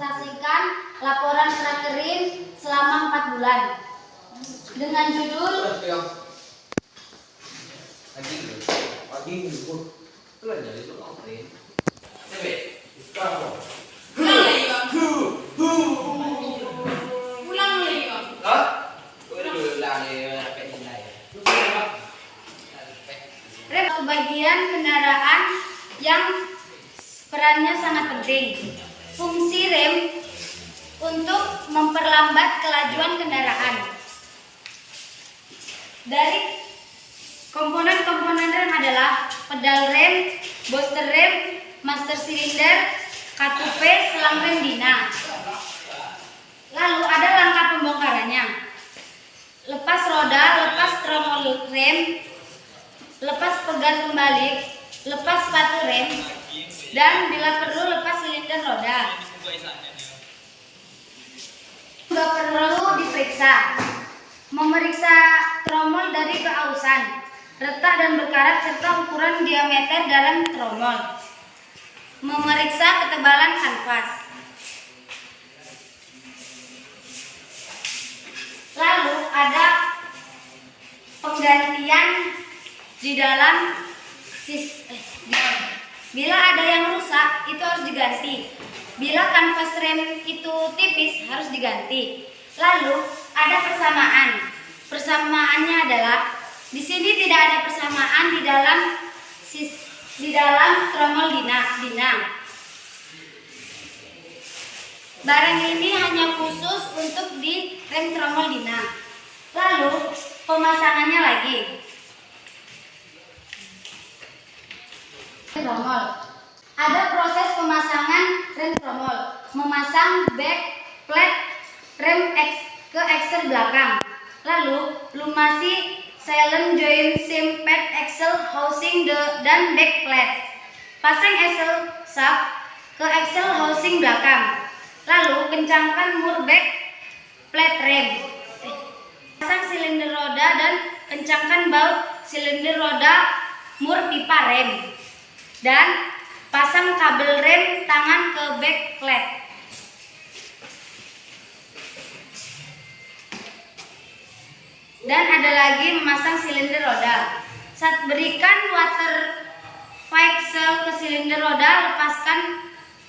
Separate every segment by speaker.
Speaker 1: mempresentasikan laporan prakerin selama 4 bulan dengan judul rem bagian kendaraan yang perannya sangat penting. Fungsi rem untuk memperlambat kelajuan kendaraan. Dari komponen-komponen rem adalah pedal rem, booster rem, master silinder, katupe, selang rem dina. Lalu ada langkah pembongkarannya. Lepas roda, lepas tromol rem, lepas pegan kembali, lepas sepatu rem, dan bila perlu lepas silinder roda. Juga perlu diperiksa. Memeriksa tromol dari keausan, retak dan berkarat serta ukuran diameter dalam tromol. Memeriksa ketebalan kanvas. Lalu ada penggantian di dalam bila ada yang rusak itu harus diganti. Bila kanvas rem itu tipis harus diganti. Lalu ada persamaan. Persamaannya adalah di sini tidak ada persamaan di dalam tromol dina. Barang ini hanya khusus untuk di rem tromol dina. Lalu pemasangannya lagi. Tromol. Ada proses pemasangan rem tromol. Memasang back plate rem ke axle belakang. Lalu lumasi silent joint sim pad axle housing dan back plate. Pasang axle shaft ke axle housing belakang. Lalu kencangkan mur back plate rem. Pasang silinder roda dan kencangkan baut silinder roda mur pipa rem. Dan pasang kabel rem tangan ke back plate. Dan ada lagi memasang silinder roda. Saat berikan water vacuum ke silinder roda, lepaskan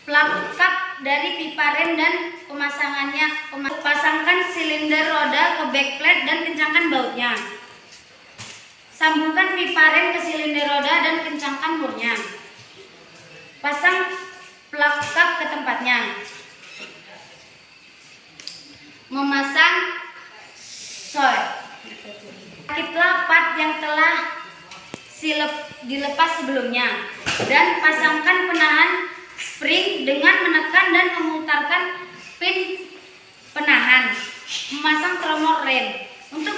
Speaker 1: plug kap dari pipa rem dan pemasangannya. Pasangkan silinder roda ke backplate dan kencangkan bautnya. Sambungkan pipa rem ke silinder roda dan kencangkan murnya. Pasang plug kap ke tempatnya. Memasang soy. Rakitlah part yang telah dilepas sebelumnya dan pasangkan penahan spring dengan menekan dan memutarkan pin penahan. Memasang tromol rem. Untuk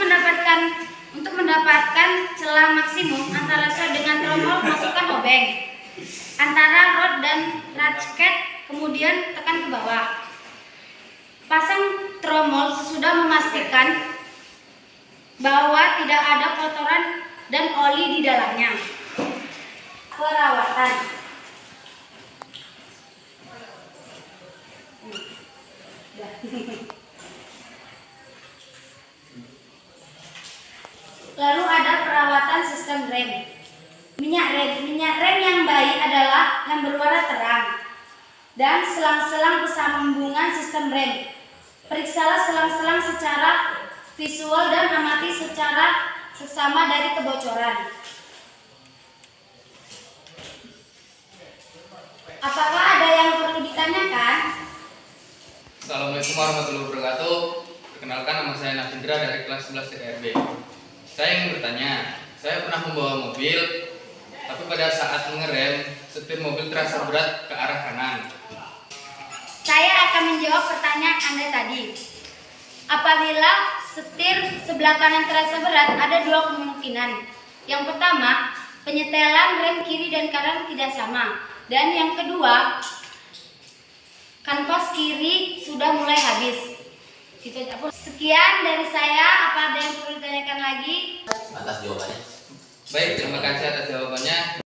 Speaker 1: mendapatkan celah maksimum antara soy dengan tromol, masukkan obeng antara rod dan ratchet, kemudian tekan ke bawah. Pasang tromol sesudah memastikan bahwa tidak ada kotoran dan oli di dalamnya. Perawatan. Lalu ada perawatan sistem rem. Minyak rem yang baik adalah yang berwarna terang dan selang-selang persambungan sistem rem. Periksalah selang-selang secara visual dan amati secara seksama dari kebocoran. Apakah ada yang perlu ditanyakan?
Speaker 2: Assalamualaikum warahmatullahi wabarakatuh. Perkenalkan, nama saya Nafindra dari kelas 11 TKRB. Saya ingin bertanya, saya pernah membawa mobil, tapi pada saat mengerem, setir mobil terasa berat ke arah kanan.
Speaker 1: Saya akan menjawab pertanyaan Anda tadi. Apabila setir sebelah kanan terasa berat, ada dua kemungkinan. Yang pertama, penyetelan rem kiri dan kanan tidak sama. Dan yang kedua, kanvas kiri sudah mulai habis. Sekian dari saya. Apa ada yang perlu ditanyakan lagi?
Speaker 3: Atas jawabannya.
Speaker 2: Baik, terima kasih atas jawabannya.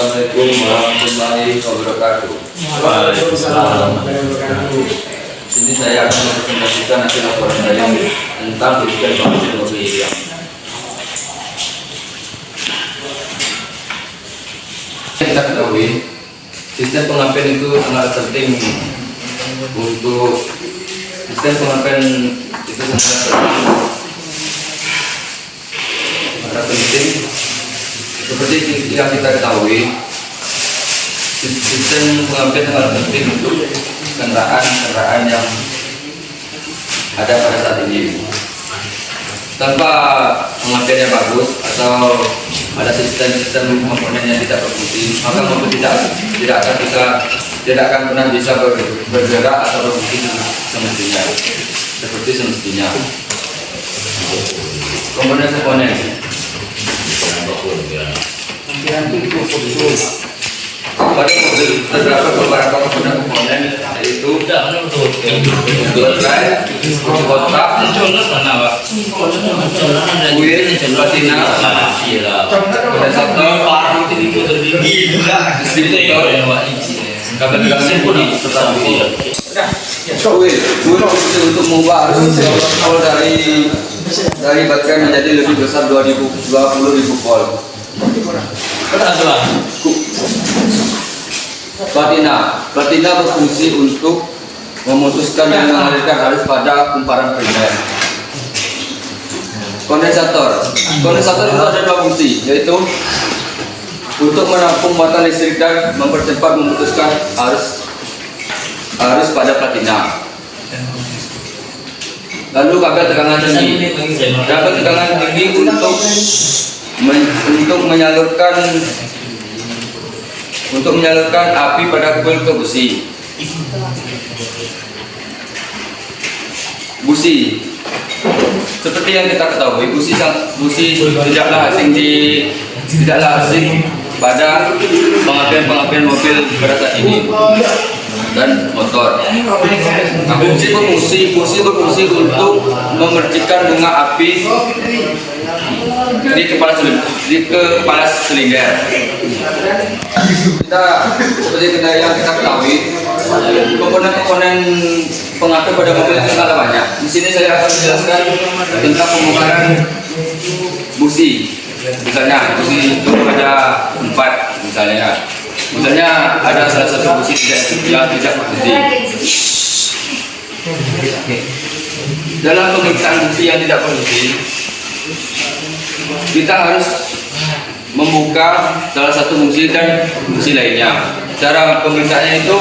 Speaker 3: Assalamualaikum warahmatullahi wabarakatuh.
Speaker 4: Waalaikumsalam.
Speaker 3: Sini saya akan mempresentasikan hasil laporan saya tentang sistem pengapian mobil yang kita ketahui. Sistem pengapian itu sangat penting untuk sistem pengapian itu sangat penting seperti yang kita ketahui. Sistem pengapian sangat penting untuk kendaraan yang ada pada saat ini. Tanpa pengapian yang bagus atau ada sistem komponen yang tidak berfungsi, maka mobil tidak akan pernah bisa bergerak atau berfungsi semestinya, seperti semestinya. Komponen-komponen pada mobil terdapat beberapa komponen yaitu baterai, kotak, kuil, platina, kondensator, distributor, kabel tegangan serta busi. Kuil untuk mengubah arus volt dari baterai menjadi lebih besar 20.000 volt. Platina berfungsi untuk memutuskan dan mengalirkan arus pada kumparan primer. Kondensator itu ada dua fungsi, yaitu untuk menampung muatan listrik dan mempercepat memutuskan arus pada platina. Lalu kabel tegangan tinggi untuk menyalurkan api pada kuil ke busi. Seperti yang kita ketahui, busi tidaklah asing pada pengapian mobil pada saat ini dan motor. Nah, busi berfungsi untuk memercikan bunga api di kepala silinder. Seperti yang kita ketahui, komponen pengatur pada mobil itu sangat banyak. Di sini saya akan menjelaskan tentang pembongkaran busi. Misalnya busi itu ada 4 misalnya ada salah satu busi yang tidak berfungsi. Dalam pemeriksaan busi yang tidak berfungsi, kita harus membuka salah satu busi dan busi lainnya. Cara pemeriksaannya itu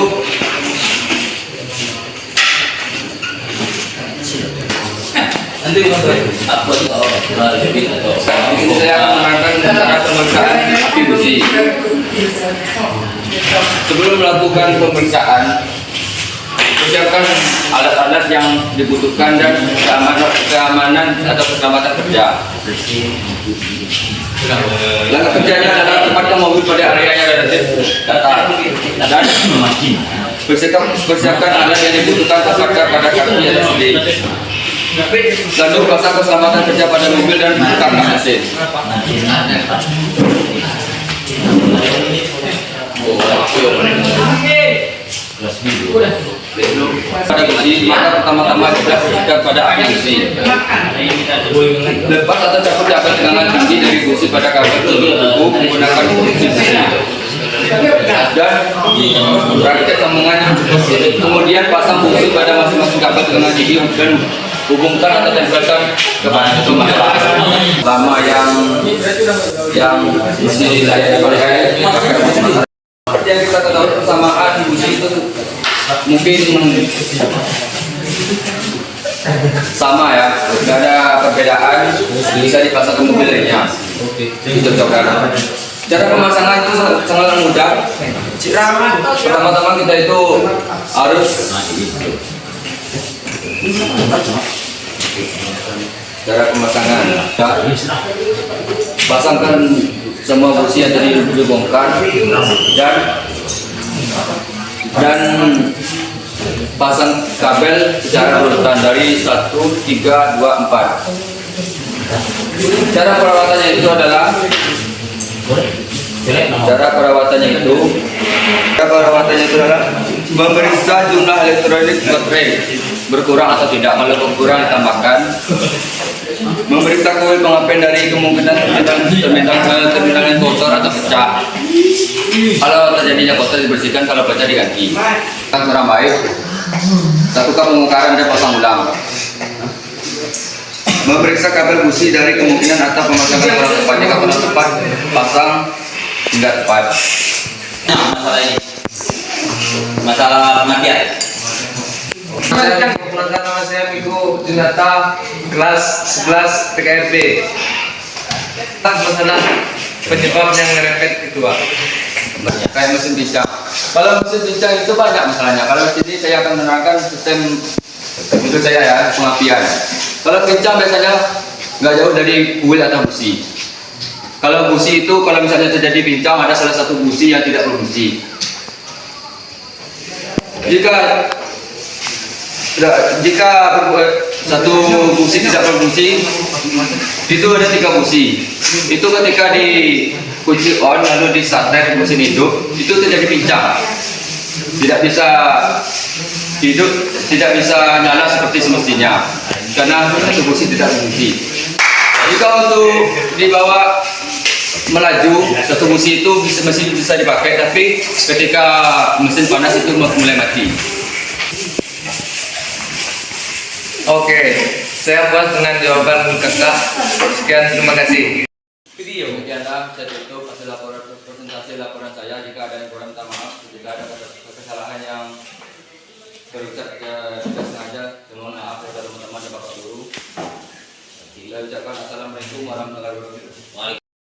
Speaker 3: nanti saya akan menerangkan cara pemeriksaan api busi. Sebelum melakukan pemeriksaan, persiapkan alat-alat yang dibutuhkan dan keamanan atau keselamatan kerja. Langkah kerjanya adalah tempatkan mobil pada area yang relatif datar dan persiapkan alat yang dibutuhkan tempatkan pada kaki atau sendi. Lalu pasang keselamatan kerja pada mobil dan buka mesin. Pada busi, maka pertama-tama kita fokuskan pada api busi. Lepas atau cabut kabel tegangan tinggi dari busi pada kabel tertutup menggunakan fungsi busi dan rakit sambungan. Kemudian pasang busi pada masing-masing kabel tegangan tinggi dan hubungkan atau tempelkan kepada pemasangan. Lama yang busi dilayani oleh seperti yang kita ketahui persamaan busi itu mungkin sama ya, tidak ada perbedaan, bisa dipasang ke mobil lainnya, dicocokkan. Cara pemasangan itu sangat mudah. Pertama-tama kita itu harus cara pemasangan, pasangkan semua busi yang tadi dibongkar dan pasang kabel secara urutan dari 1, 3, 2, 4. Cara perawatannya itu adalah Cara perawatannya itu adalah memeriksa jumlah elektrolit baterai berkurang atau tidak. Kalau berkurang ditambahkan. Memeriksa kuil pengapian dari kemungkinan terminal yang kotor atau pecah. Kalau terjadinya kotor dibersihkan, kalau pecah diganti. Kurang baik. Lakukan pembongkaran dan pasang ulang. Memeriksa kabel busi dari kemungkinan atau pemasangan kurang tepat. Jika kurang tepat, pasang hingga tepat.
Speaker 5: Nah, masalah ini, masalah pemakaian.
Speaker 6: Kebetulan nama saya Miko Junata, kelas 11 TKRB. Tak masalah penyebab yang ngerepet itu, Pak.
Speaker 3: Kayak mesin pincang. Kalau mesin pincang itu banyak masalahnya. Kalau di sini saya akan menerangkan sistem menurut saya ya, pengapian. Kalau pincang biasanya nggak jauh dari kuil atau busi. Kalau busi itu, kalau misalnya terjadi pincang, ada salah satu busi yang tidak berfungsi. Jika satu busi tidak berfungsi, itu ada 3 busi. Itu ketika dikunci on lalu disatret mesin hidup, itu terjadi pincang. Tidak bisa hidup, tidak bisa nyala seperti semestinya karena satu busi tidak berfungsi. Jika untuk dibawa melaju, satu busi itu masih bisa dipakai, tapi ketika mesin panas itu mulai mati.
Speaker 6: Oke, saya puas dengan jawaban kakak. Sekian, terima kasih.
Speaker 3: Demikianlah saya tutup hasil presentasi laporan saya. Jika ada yang kurang, minta maaf. Jika ada kesalahan yang berucap tidak sengaja, mohon maaf kepada teman-teman dan bapak guru. Saya ucapkan assalamualaikum warahmatullahi wabarakatuh.